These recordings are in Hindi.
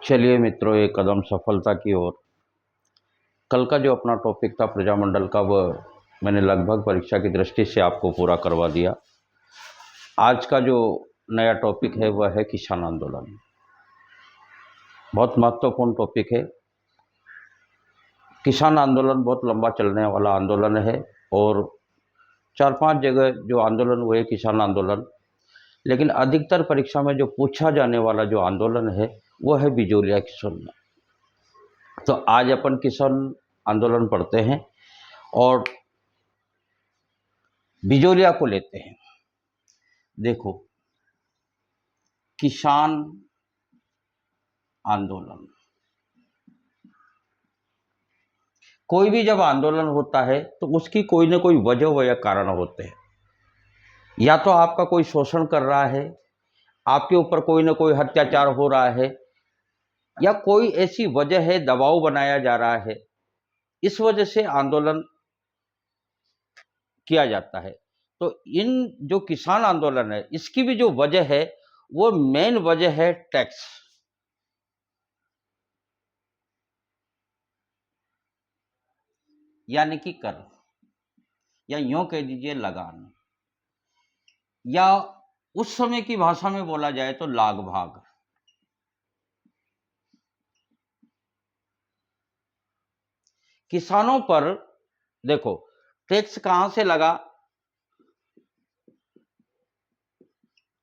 चलिए मित्रों, एक कदम सफलता की ओर। कल का जो अपना टॉपिक था प्रजामंडल का, वह मैंने लगभग परीक्षा की दृष्टि से आपको पूरा करवा दिया। आज का जो नया टॉपिक है वह है किसान आंदोलन। बहुत महत्वपूर्ण टॉपिक है। किसान आंदोलन बहुत लंबा चलने वाला आंदोलन है और 4-5 जगह जो आंदोलन हुए किसान आंदोलन, लेकिन अधिकतर परीक्षा में जो पूछा जाने वाला जो आंदोलन है वह है बिजोलिया किसान। तो आज अपन किसान आंदोलन पढ़ते हैं और बिजोलिया को लेते हैं। देखो, किसान आंदोलन, कोई भी जब आंदोलन होता है तो उसकी कोई ना कोई वजह व या कारण होते हैं। या तो आपका कोई शोषण कर रहा है, आपके ऊपर कोई ना कोई अत्याचार हो रहा है, या कोई ऐसी वजह है, दबाव बनाया जा रहा है, इस वजह से आंदोलन किया जाता है। तो इन जो किसान आंदोलन है इसकी भी जो वजह है वो मेन वजह है टैक्स, यानी कि कर, या यूं कह दीजिए लगान, या उस समय की भाषा में बोला जाए तो लाग भाग। किसानों पर देखो, टैक्स कहां से लगा?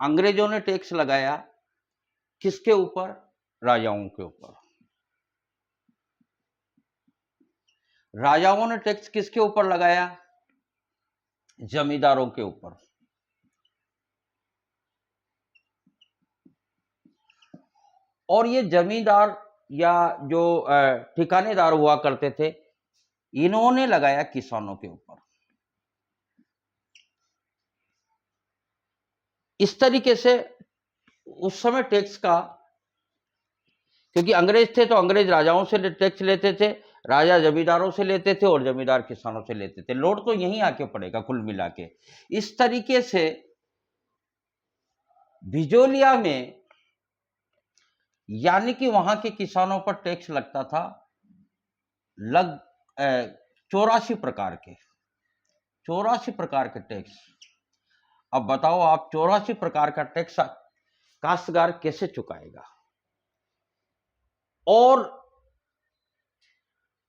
अंग्रेजों ने टैक्स लगाया किसके ऊपर? राजाओं के ऊपर। राजाओं ने टैक्स किसके ऊपर लगाया? जमींदारों के ऊपर। और ये जमींदार या जो ठिकानेदार हुआ करते थे, इन्होंने लगाया किसानों के ऊपर। इस तरीके से उस समय टैक्स का, क्योंकि अंग्रेज थे तो अंग्रेज राजाओं से टैक्स लेते थे, राजा जमींदारों से लेते थे और जमींदार किसानों से लेते थे। लोड तो यहीं आके पड़ेगा कुल मिला के। इस तरीके से बिजोलिया में, यानी कि वहां के किसानों पर टैक्स लगता था लग 84 प्रकार के टैक्स। अब बताओ आप, 84 प्रकार का टैक्स काश्तकार कैसे चुकाएगा? और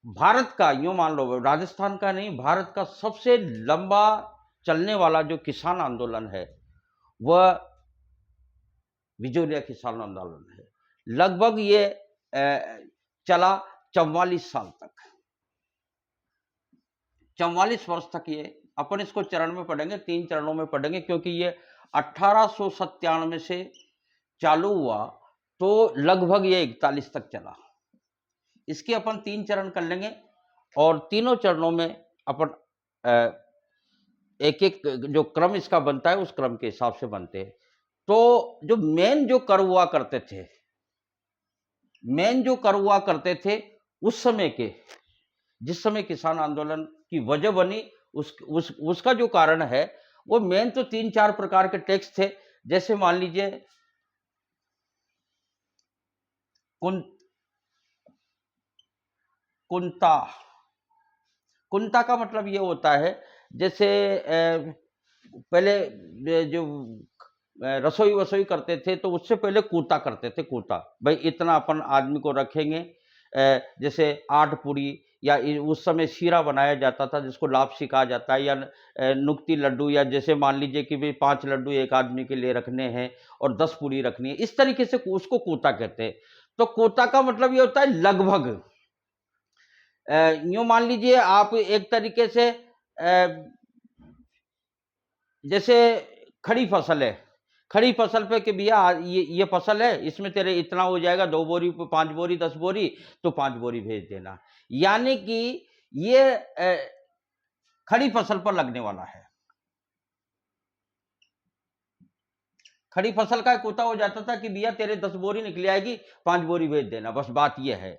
भारत का, यूं मान लो राजस्थान का नहीं, भारत का सबसे लंबा चलने वाला जो किसान आंदोलन है वह बिजोलिया किसान आंदोलन है। लगभग ये चला 44 साल तक, 44 वर्ष तक। ये अपन इसको चरण में पढ़ेंगे, 3 चरणों में पढ़ेंगे, क्योंकि ये 1897 से चालू हुआ तो लगभग ये 41 तक चला। इसके अपन 3 चरण कर लेंगे और तीनों चरणों में अपन एक एक जो क्रम इसका बनता है उस क्रम के हिसाब से बनते हैं। तो जो मेन जो कर हुआ करते थे, उस समय के, जिस समय किसान आंदोलन की वजह बनी, उसका जो कारण है वो मेन तो 3-4 प्रकार के टैक्स थे। जैसे मान लीजिए कुंता का मतलब ये होता है, जैसे पहले जो रसोई वसोई करते थे तो उससे पहले कूटा करते थे। कूटा, भाई इतना अपन आदमी को रखेंगे, जैसे 8 पूड़ी, या उस समय शीरा बनाया जाता था जिसको लापसी कहा जाता है, या नुक्ती लड्डू, या जैसे मान लीजिए कि भाई 5 लड्डू एक आदमी के लिए रखने हैं और 10 पूड़ी रखनी है, इस तरीके से उसको कोता कहते हैं। तो कोता का मतलब ये होता है लगभग। यूं मान लीजिए आप एक तरीके से, जैसे खड़ी फसल है, खड़ी फसल पे कि भैया ये फसल है, इसमें तेरे इतना हो जाएगा, 2 बोरी, 5 बोरी, 10 बोरी, तो 5 बोरी भेज देना। यानी कि ये खड़ी फसल पर लगने वाला है। खड़ी फसल का कोता हो जाता था कि भैया तेरे 10 बोरी निकल आएगी, 5 बोरी भेज देना, बस बात यह है।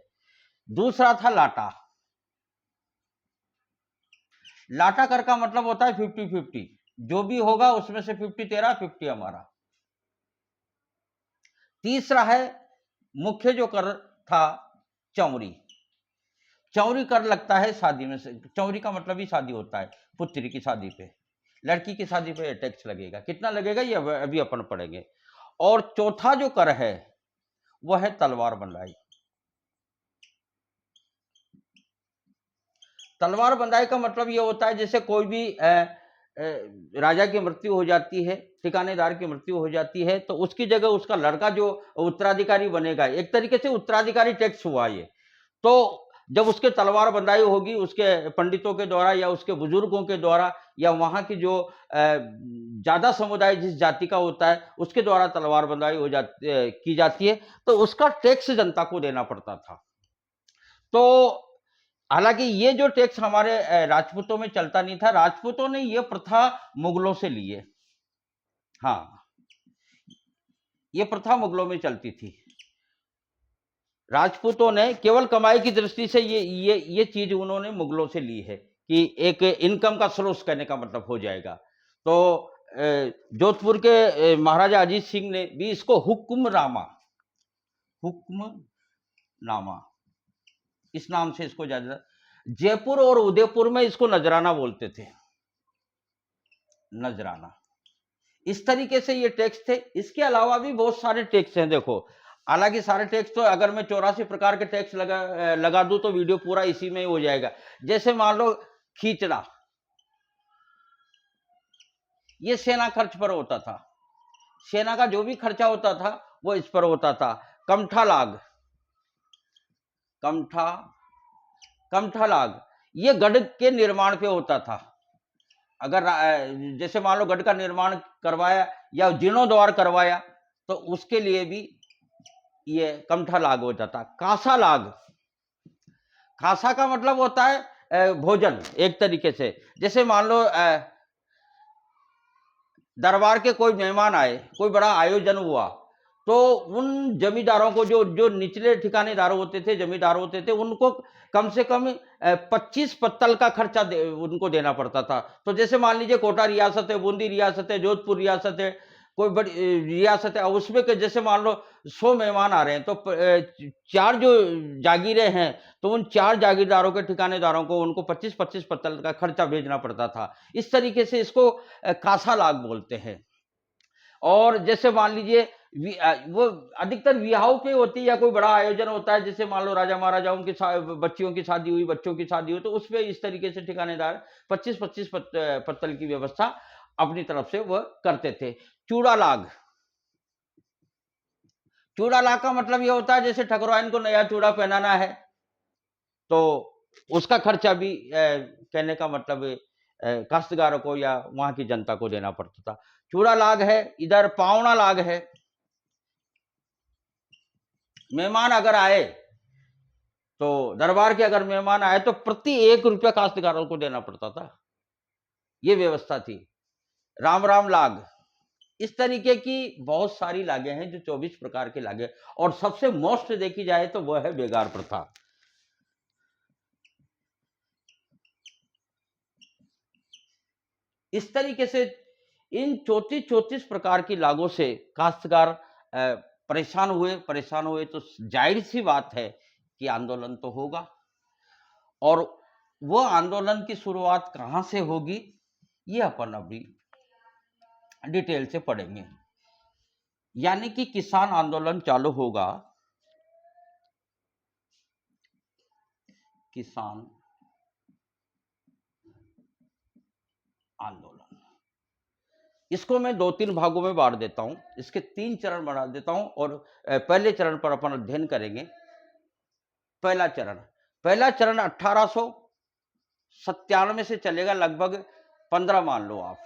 दूसरा था लाटा। लाटा कर का मतलब होता है 50-50, जो भी होगा उसमें से 50 तेरा, 50 हमारा। तीसरा है मुख्य जो कर था चौरी। चौरी कर लगता है शादी में से। चौरी का मतलब ही शादी होता है। पुत्री की शादी पे, लड़की की शादी पे टैक्स लगेगा। कितना लगेगा ये अभी अपन पढ़ेंगे। और चौथा जो कर है वह है तलवार बंधाई। तलवार बंधाई का मतलब ये होता है जैसे कोई भी राजा की मृत्यु हो जाती है, ठिकानेदार की मृत्यु हो जाती है, तो उसकी जगह उसका लड़का जो उत्तराधिकारी बनेगा, एक तरीके से उत्तराधिकारी टैक्स हुआ ये। तो जब उसके तलवार बंधाई होगी उसके पंडितों के द्वारा या उसके बुजुर्गों के द्वारा या वहां की जो ज्यादा समुदाय जिस जाति का होता है उसके द्वारा तलवार बंधाई की जाती है, तो उसका टैक्स जनता को देना पड़ता था। तो हालांकि ये जो टैक्स हमारे राजपूतों में चलता नहीं था, राजपूतों ने ये प्रथा मुगलों से ली है। हाँ, ये प्रथा मुगलों में चलती थी। राजपूतों ने केवल कमाई की दृष्टि से ये चीज उन्होंने मुगलों से ली है कि एक इनकम का स्रोत कहने का मतलब हो जाएगा। तो जोधपुर के महाराजा अजीत सिंह ने भी इसको हुक्मनामा इस नाम से इसको ज्यादा, जयपुर और उदयपुर में इसको नजराना बोलते थे। नजराना, इस तरीके से ये टैक्स थे। इसके अलावा भी बहुत सारे टैक्स हैं। देखो, हालांकि सारे टैक्स तो अगर मैं 84 प्रकार के टैक्स लगा दूं तो वीडियो पूरा इसी में ही हो जाएगा। जैसे मान लो खींचना, ये सेना खर्च पर होता था। सेना का जो भी खर्चा होता था वो इस पर होता था। कमठा लाग, ये गढ़ के निर्माण पे होता था। अगर जैसे मान लो गढ़ का निर्माण करवाया या जीर्णोद्वार करवाया तो उसके लिए भी ये कमठा लाग हो जाता। कासा लाग, कासा का मतलब होता है भोजन एक तरीके से। जैसे मान लो दरबार के कोई मेहमान आए, कोई बड़ा आयोजन हुआ, तो उन जमींदारों को जो निचले ठिकानेदार होते थे, जमींदार होते थे, उनको कम से कम 25 पत्तल का खर्चा उनको देना पड़ता था। तो जैसे मान लीजिए कोटा रियासत है, बूंदी रियासत है, जोधपुर रियासत है, कोई बड़ी रियासत है, उसमें के जैसे मान लो 100 मेहमान आ रहे हैं, तो 4 जो जागीरें हैं, तो उन 4 जागीरदारों के ठिकानेदारों को उनको 25-25 पत्तल का खर्चा भेजना पड़ता था। इस तरीके से इसको कासा लाग बोलते हैं। और जैसे मान लीजिए वो अधिकतर विवाहों पे होती है या कोई बड़ा आयोजन होता है, जैसे मान लो राजा महाराजाओं की बच्चियों की शादी हुई, बच्चों की शादी हुई, तो उसमें इस तरीके से ठिकानेदार 25-25 पत्तल की व्यवस्था अपनी तरफ से वह करते थे। चूड़ा लाग, चूड़ा लाग का मतलब यह होता है जैसे ठकुराइन को नया चूड़ा पहनाना है तो उसका खर्चा भी कहने का मतलब काश्तकारों को या वहां की जनता को देना पड़ता था। चूड़ा लाग है। इधर पावना लाग है। मेहमान अगर आए तो दरबार के अगर मेहमान आए तो प्रति 1 रुपया काश्तकारों को देना पड़ता था। ये व्यवस्था थी। राम राम लाग, इस तरीके की बहुत सारी लागे हैं जो 24 प्रकार के लागे। और सबसे मोस्ट देखी जाए तो वह है बेगार प्रथा। इस तरीके से इन 34 प्रकार की लागों से काश्तकार परेशान हुए तो जाहिर सी बात है कि आंदोलन तो होगा। और वो आंदोलन की शुरुआत कहां से होगी ये अपन अभी डिटेल से पढ़ेंगे। यानी कि किसान आंदोलन चालू होगा। किसान आंदोलन, इसको मैं 2-3 भागों में बांट देता हूं। इसके 3 चरण बना देता हूं और पहले चरण पर अपन अध्ययन करेंगे। पहला चरण 1897 से चलेगा, लगभग 15 मान लो आप,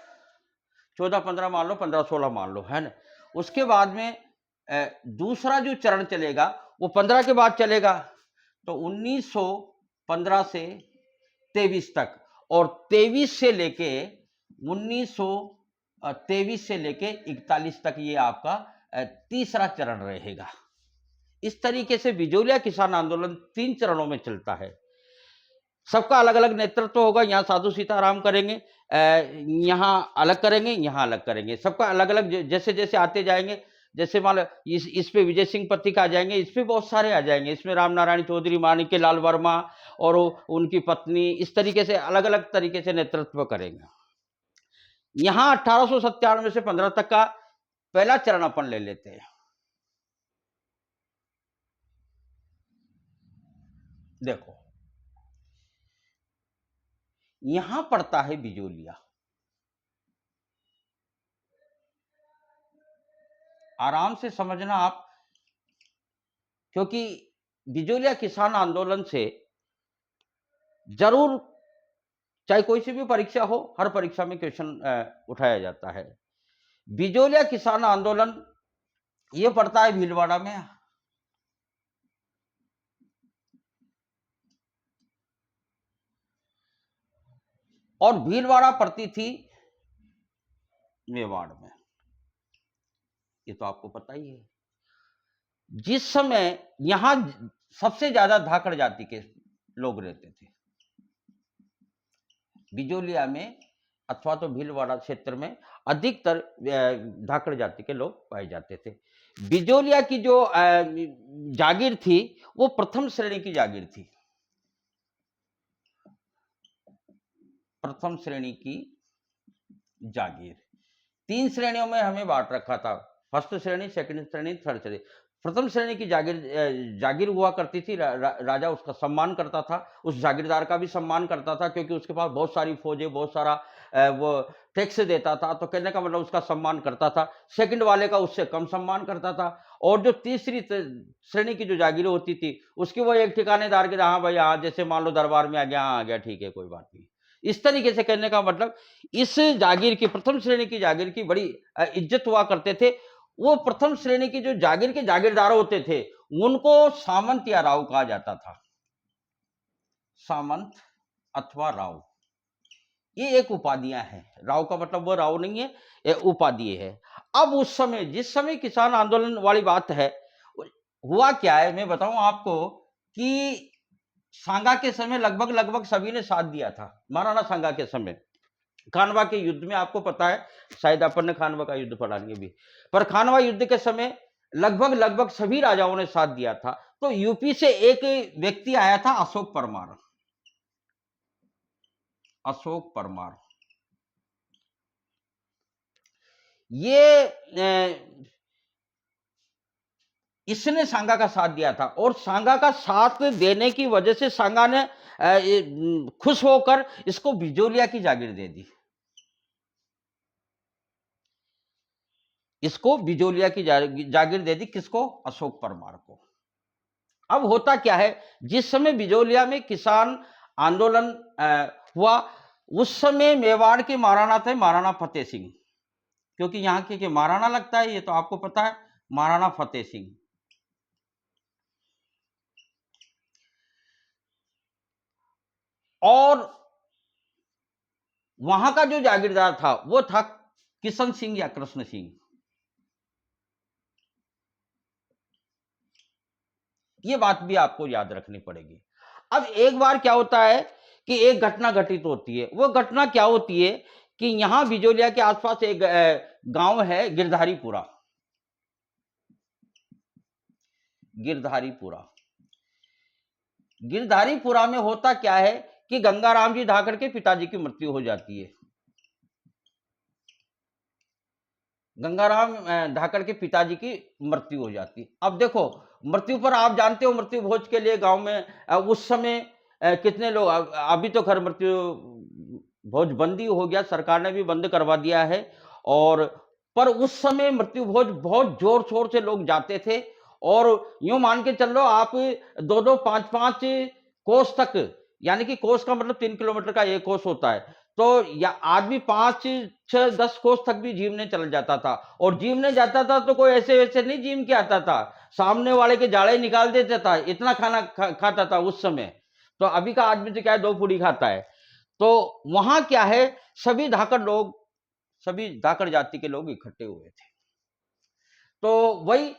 14-15 मान लो, 15-16 मान लो, है ना। उसके बाद में दूसरा जो चरण चलेगा वो 15 के बाद चलेगा, तो 1915 से 23 तक। और 23 से लेके 41 तक ये आपका तीसरा चरण रहेगा। इस तरीके से बिजोलिया किसान आंदोलन 3 चरणों में चलता है। सबका अलग अलग नेतृत्व होगा। यहाँ साधु सीताराम करेंगे, यहाँ अलग करेंगे, यहाँ अलग करेंगे। सबका अलग अलग जैसे जैसे आते जाएंगे जैसे मान लो इस पे विजय सिंह पथिक आ जाएंगे, इस पे बहुत सारे आ जाएंगे, इसमें राम नारायण चौधरी, माणिक्य लाल वर्मा और उनकी पत्नी, इस तरीके से अलग अलग तरीके से नेतृत्व करेंगे। यहां 1897 से 15 तक का पहला चरण अपन ले लेते हैं। देखो यहां पड़ता है बिजोलिया। आराम से समझना आप, क्योंकि बिजोलिया किसान आंदोलन से जरूर, चाहे कोई सी भी परीक्षा हो, हर परीक्षा में क्वेश्चन उठाया जाता है। बिजोलिया किसान आंदोलन ये पड़ता है भीलवाड़ा में, और भीलवाड़ा पड़ती थी मेवाड़ में, ये तो आपको पता ही है। जिस समय यहां सबसे ज्यादा धाकड़ जाति के लोग रहते थे, बिजोलिया में अथवा तो भीलवाड़ा क्षेत्र में अधिकतर धाकड़ जाति के लोग पाए जाते थे। बिजोलिया की जो जागीर थी वो प्रथम श्रेणी की जागीर थी, प्रथम श्रेणी की जागीर। 3 श्रेणियों में हमें बांट रखा था, फर्स्ट श्रेणी, सेकंड श्रेणी, थर्ड श्रेणी। प्रथम श्रेणी की जागीर हुआ करती थी, राजा उसका सम्मान करता था, उस जागीरदार का भी सम्मान करता था, क्योंकि उसके पास बहुत सारी फौजें, बहुत सारा वो टैक्स देता था, तो कहने का मतलब उसका सम्मान करता था। सेकंड वाले का उससे कम सम्मान करता था। और जो तीसरी श्रेणी की जो जागीर होती थी उसकी वो एक ठिकानेदार के, हाँ भाई हाँ, जैसे मान लो दरबार में आ गया, हाँ आ गया, ठीक है, कोई बात नहीं। इस तरीके से कहने का मतलब इस जागीर की, प्रथम श्रेणी की जागीर की बड़ी इज्जत हुआ करते थे। वो प्रथम श्रेणी की जो जागीर के जागीरदार होते थे उनको सामंत या राव कहा जाता था, सामंत अथवा राव, ये एक उपाधियां हैं। राव का मतलब वो राव नहीं है, ये उपाधि है। अब उस समय, जिस समय किसान आंदोलन वाली बात है, हुआ क्या है मैं बताऊं आपको कि सांगा के समय लगभग सभी ने साथ दिया था। महाराणा सांगा के समय खानवा के युद्ध में, आपको पता है, शायद अपन ने खानवा का युद्ध पढ़ाएंगे भी, पर खानवा युद्ध के समय लगभग सभी राजाओं ने साथ दिया था। तो यूपी से एक व्यक्ति आया था, अशोक परमार, अशोक परमार। ये इसने सांगा का साथ दिया था, और सांगा का साथ देने की वजह से सांगा ने खुश होकर इसको बिजोलिया की जागीर दे दी, इसको बिजोलिया की जागीर दे दी। किसको? अशोक परमार को। अब होता क्या है, जिस समय बिजोलिया में किसान आंदोलन हुआ, उस समय मेवाड़ के महाराणा थे महाराणा फतेह सिंह, क्योंकि यहाँ के महाराणा लगता है, ये तो आपको पता है, महाराणा फतेह सिंह। और वहां का जो जागीरदार था वो था किशन सिंह या कृष्ण सिंह। ये बात भी आपको याद रखनी पड़ेगी। अब एक बार क्या होता है कि एक घटना घटित होती है। वो घटना क्या होती है कि यहां बिजोलिया के आसपास एक गांव है, गिरधारीपुरा, गिरधारीपुरा। गिरधारीपुरा में होता क्या है कि गंगाराम जी धाकड़ के पिताजी की मृत्यु हो जाती है। गंगाराम धाकड़ के पिताजी की मृत्यु हो जाती। अब देखो, मृत्यु पर आप जानते हो, मृत्यु भोज के लिए गांव में उस समय कितने लोग, अभी तो खैर मृत्यु भोज बंदी हो गया, सरकार ने भी बंद करवा दिया है, और पर उस समय मृत्यु भोज बहुत जोर शोर से लोग जाते थे। और यूं मान के चल लो आप, 2-2, 5-5 कोस तक, यानी कि कोस का मतलब 3 किलोमीटर का एक कोस होता है, तो या आदमी 5, 6, 10 कोस तक भी जीवने चल जाता था। और जीवने जाता था तो कोई ऐसे वैसे नहीं जीव के आता था, सामने वाले के जाड़े निकाल देता था, इतना खाना खाता था उस समय। तो अभी का आदमी तो क्या है, 2 पूड़ी खाता है। तो वहां क्या है, सभी धाकड़ लोग, सभी धाकड़ जाति के लोग इकट्ठे हुए थे। तो वही,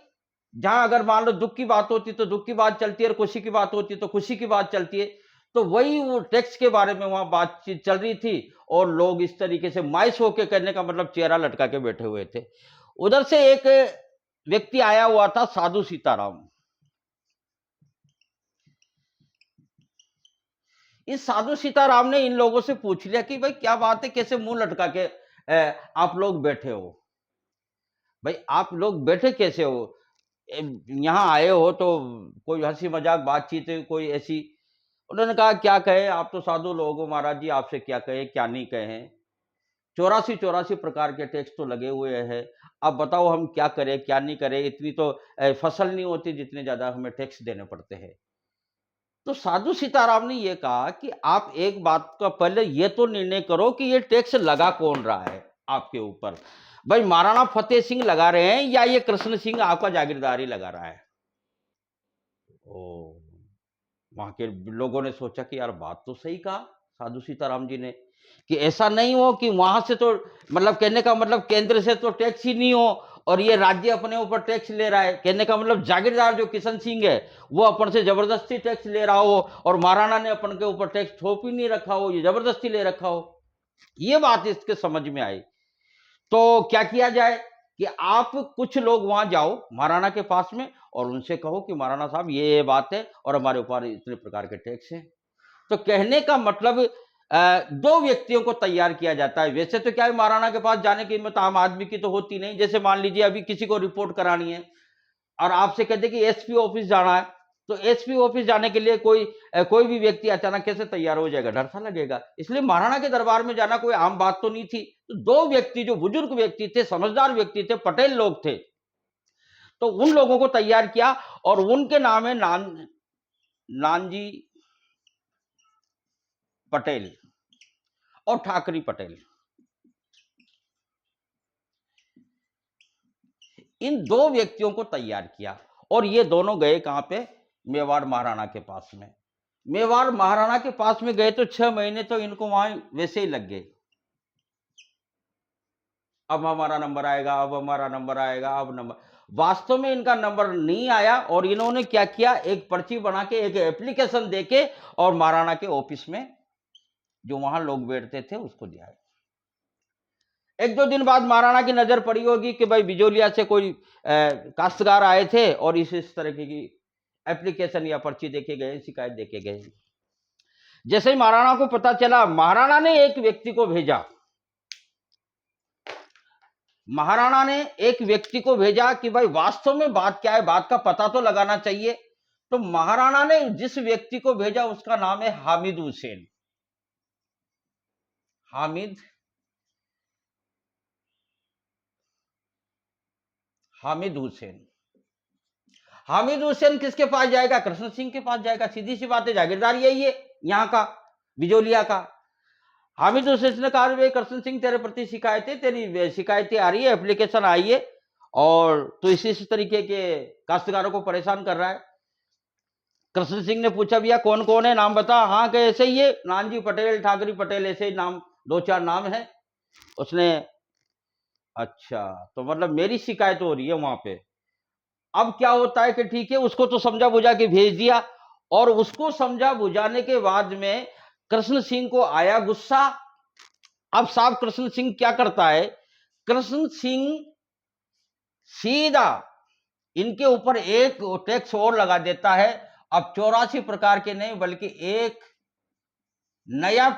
जहां अगर मान लो दुख की बात होती तो दुख की बात चलती है, और खुशी की बात होती तो खुशी की बात चलती है। तो वही वो टैक्स के बारे में वहां बातचीत चल रही थी, और लोग इस तरीके से माइस होके, करने का मतलब चेहरा लटका के बैठे हुए थे। उधर से एक व्यक्ति आया हुआ था, साधु सीताराम। इस साधु सीताराम ने इन लोगों से पूछ लिया कि भाई क्या बात है, कैसे मुंह लटका के आप लोग बैठे हो? भाई आप लोग बैठे कैसे हो? यहाँ आए हो तो कोई हंसी मजाक बातचीत है, कोई ऐसी? उन्होंने कहा क्या कहे, आप तो साधु लोग हो महाराज जी, आपसे क्या कहे क्या नहीं कहे। 84 प्रकार के टैक्स तो लगे हुए हैं, अब बताओ हम क्या करें क्या नहीं करें, इतनी तो फसल नहीं होती जितने ज्यादा हमें टैक्स देने पड़ते हैं। तो साधु सीताराम ने यह कहा कि आप एक बात का पहले यह तो निर्णय करो कि ये टैक्स लगा कौन रहा है आपके ऊपर। भाई महाराणा फतेह सिंह लगा रहे हैं या ये कृष्ण सिंह आपका जागीरदारी लगा रहा है? ओ, वहां के लोगों ने सोचा कि यार बात तो सही कहा साधु सीताराम जी ने, कि ऐसा नहीं हो कि वहां से तो, मतलब कहने का मतलब केंद्र से तो टैक्स ही नहीं हो और ये राज्य अपने ऊपर टैक्स ले रहा है। कहने का मतलब जागीरदार जो किशन सिंह है वो अपन से जबरदस्ती टैक्स ले रहा हो और महाराणा ने अपन के ऊपर टैक्स थोप ही नहीं रखा हो, ये जबरदस्ती ले रखा हो। ये बात इसके समझ में आई। तो क्या किया जाए कि आप कुछ लोग वहां जाओ महाराणा के पास में और उनसे कहो कि महाराणा साहब ये बात है और हमारे ऊपर इतने प्रकार के टैक्स हैं। तो कहने का मतलब दो व्यक्तियों को तैयार किया जाता है। वैसे तो क्या है, महाराणा के पास जाने की हिम्मत आम आदमी की तो होती नहीं। जैसे मान लीजिए अभी किसी को रिपोर्ट करानी है और आपसे कहते कि एसपी ऑफिस जाना है, तो एसपी ऑफिस जाने के लिए कोई भी व्यक्ति अचानक कैसे तैयार हो जाएगा, डर सा लगेगा। इसलिए महाराणा के दरबार में जाना कोई आम बात तो नहीं थी। तो दो व्यक्ति जो बुजुर्ग व्यक्ति थे, समझदार व्यक्ति थे, पटेल लोग थे, तो उन लोगों को तैयार किया और उनके नाम है नानजी पटेल और ठाकरी पटेल। इन दो व्यक्तियों को तैयार किया और ये दोनों गए कहां पे? मेवाड़ महाराणा के पास में। मेवाड़ महाराणा के पास में गए तो 6 महीने तो इनको वहां वैसे ही लग गए। अब हमारा नंबर आएगा, अब हमारा नंबर आएगा, अब नंबर। वास्तव में इनका नंबर नहीं आया और इन्होंने क्या किया, एक पर्ची बना के एक एप्लीकेशन देके और महाराणा के ऑफिस में जो वहां लोग बैठते थे उसको दिया। एक दो दिन बाद महाराणा की नजर पड़ी होगी कि भाई बिजोलिया से कोई काश्तकार आए थे और इस तरह की एप्लीकेशन या पर्ची देके गए, शिकायत देके गए। जैसे ही महाराणा को पता चला, महाराणा ने एक व्यक्ति को भेजा। महाराणा ने एक व्यक्ति को भेजा कि भाई वास्तव में बात क्या है, बात का पता तो लगाना चाहिए। तो महाराणा ने जिस व्यक्ति को भेजा उसका नाम है हामिद हुसैन। हामिद हामिद हुसैन। हामिद हुसैन किसके पास जाएगा? कृष्ण सिंह के पास जाएगा। सीधी सी बात है, जागीरदार यही है यहाँ का, बिजोलिया का। हामिद हुसैन ने कहा भाई कृष्ण सिंह तेरे प्रति शिकायतें, तेरी शिकायतें आ रही है, एप्लीकेशन आई है और तो इस तरीके के काश्तकारों को परेशान कर रहा है। कृष्ण सिंह ने पूछा भैया कौन कौन है, नाम बता। हाँ कि ऐसे ही है, नानजी पटेल, ठाकरी पटेल, ऐसे ही नाम, दो चार नाम है। उसने अच्छा, तो मतलब मेरी शिकायत हो रही है वहां पे। अब क्या होता है कि ठीक है, उसको तो समझा बुझा के भेज दिया और उसको समझा बुझाने के बाद में कृष्ण सिंह को आया गुस्सा। अब साहब कृष्ण सिंह क्या करता है, कृष्ण सिंह सीधा इनके ऊपर एक टैक्स और लगा देता है। अब 84 प्रकार के नहीं बल्कि एक नया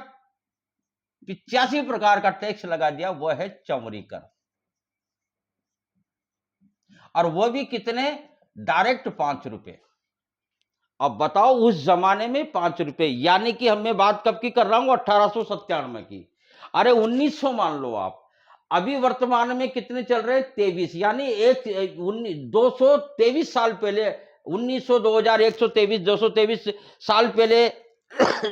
85 प्रकार का टैक्स लगा दिया, वह है चमड़ी कर। और वह भी कितने? डायरेक्ट 5 रुपए। अब बताओ उस जमाने में 5 रुपए, यानी कि मैं बात कब की कर रहा हूं? 1897 की। अरे 1900 मान लो आप। अभी वर्तमान में कितने चल रहे हैं? 23, यानी 223 साल पहले, 1900, 2000, 123, 223 साल पहले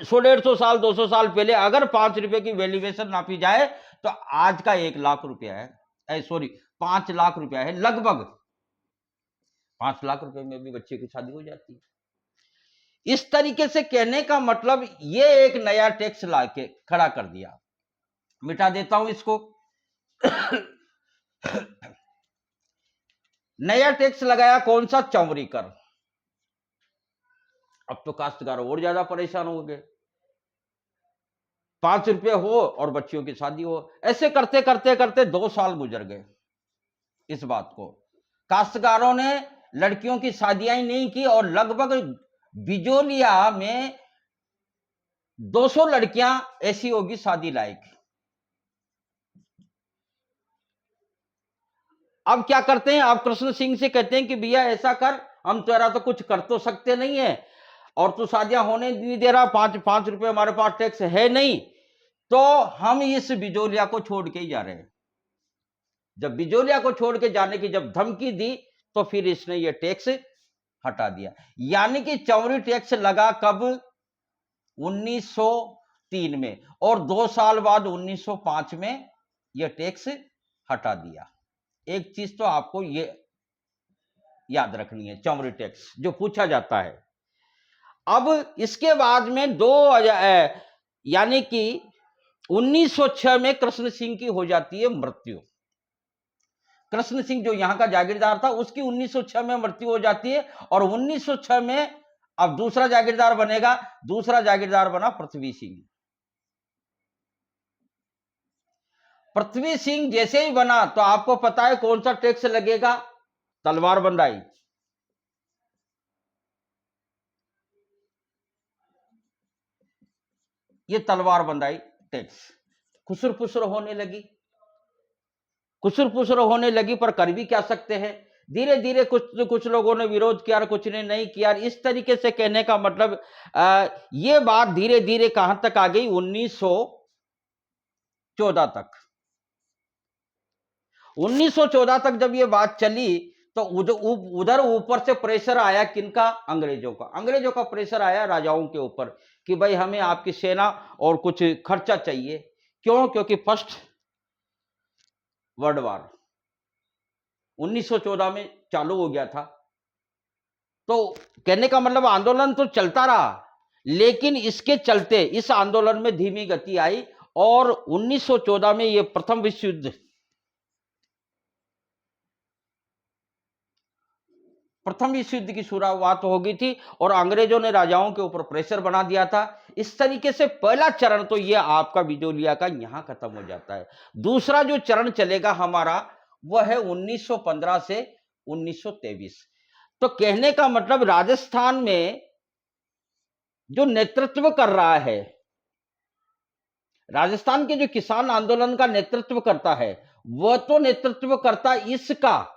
100-150 साल, 200 साल पहले अगर 5 रुपए की वैल्यूएशन नापी जाए तो आज का 1 लाख रुपया है, सॉरी 5 लाख रुपया है लगभग। 5 लाख रुपए में भी बच्चे की शादी हो जाती है। इस तरीके से कहने का मतलब ये एक नया टैक्स लाके खड़ा कर दिया। मिटा देता हूं इसको। नया टैक्स लगाया कौन सा? चमड़ी कर। अब तो काश्तकार और ज्यादा परेशान हो गए। 5 रुपए हो और बच्चियों की शादी हो, ऐसे करते करते करते 2 साल गुजर गए इस बात को। काश्तकारों ने लड़कियों की शादियां ही नहीं की और लगभग बिजोलिया में 200 लड़कियां ऐसी होगी शादी लायक। अब क्या करते हैं, अब कृष्ण सिंह से कहते हैं कि भैया ऐसा कर, हम तेरा तो कुछ कर तो सकते नहीं है और तू शादियां होने नहीं दे रहा, 5 रुपए हमारे पास टैक्स है नहीं, तो हम इस बिजोलिया को छोड़ के ही जा रहे हैं। जब बिजोलिया को छोड़ के जाने की जब धमकी दी तो फिर इसने ये टैक्स हटा दिया। यानी कि चौरी टैक्स लगा कब? 1903 में, और 2 साल बाद 1905 में यह टैक्स हटा दिया। एक चीज तो आपको ये याद रखनी है, चौरी टैक्स जो पूछा जाता है। अब इसके बाद में 2000 यानी कि 1906 में कृष्ण सिंह की हो जाती है मृत्यु। कृष्ण सिंह जो यहां का जागीरदार था उसकी 1906 में मृत्यु हो जाती है और 1906 में अब दूसरा जागीरदार बनेगा। दूसरा जागीरदार बना पृथ्वी सिंह। पृथ्वी सिंह जैसे ही बना तो आपको पता है कौन सा टैक्स लगेगा? तलवार बंदाई। ये तलवार बंदाई टैक्स खुसर पुसर होने लगी, खुसर पुसर होने लगी, पर कर भी क्या सकते हैं। धीरे धीरे कुछ लोगों ने विरोध किया, कुछ ने नहीं किया। इस तरीके से कहने का मतलब ये बात धीरे धीरे कहां तक आ गई? 1914 तक। 1914 तक जब ये बात चली तो उधर ऊपर से प्रेशर आया किनका? अंग्रेजों का। अंग्रेजों का प्रेशर आया राजाओं के ऊपर कि भाई हमें आपकी सेना और कुछ खर्चा चाहिए। क्यों? क्योंकि फर्स्ट वर्ल्ड वार 1914 में चालू हो गया था। तो कहने का मतलब आंदोलन तो चलता रहा, लेकिन इसके चलते इस आंदोलन में धीमी गति आई और 1914 में यह प्रथम विश्व युद्ध, प्रथम विश्व युद्ध की शुरुआत हो गई थी और अंग्रेजों ने राजाओं के ऊपर प्रेशर बना दिया था। इस तरीके से पहला चरण तो यह आपका बिजोलिया का यहां खत्म हो जाता है। दूसरा जो चरण चलेगा हमारा वह है 1915 से 1923। तो कहने का मतलब राजस्थान में जो नेतृत्व कर रहा है, राजस्थान के जो किसान आंदोलन का नेतृत्व करता है, वह तो नेतृत्व करता इसका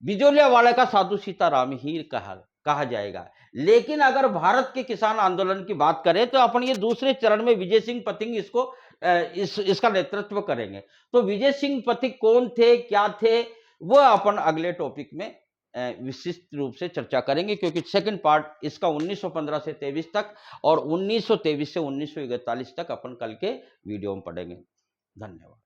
बिजोलिया वाले का साधु सीताराम ही कहा जाएगा। लेकिन अगर भारत के किसान आंदोलन की बात करें तो अपन ये दूसरे चरण में विजय सिंह पथिक इसका नेतृत्व करेंगे। तो विजय सिंह पथिक कौन थे, क्या थे, वह अपन अगले टॉपिक में विशिष्ट रूप से चर्चा करेंगे, क्योंकि सेकंड पार्ट इसका 1915 से 23 तक और 1923 से 1941 तक अपन कल के वीडियो में पढ़ेंगे। धन्यवाद।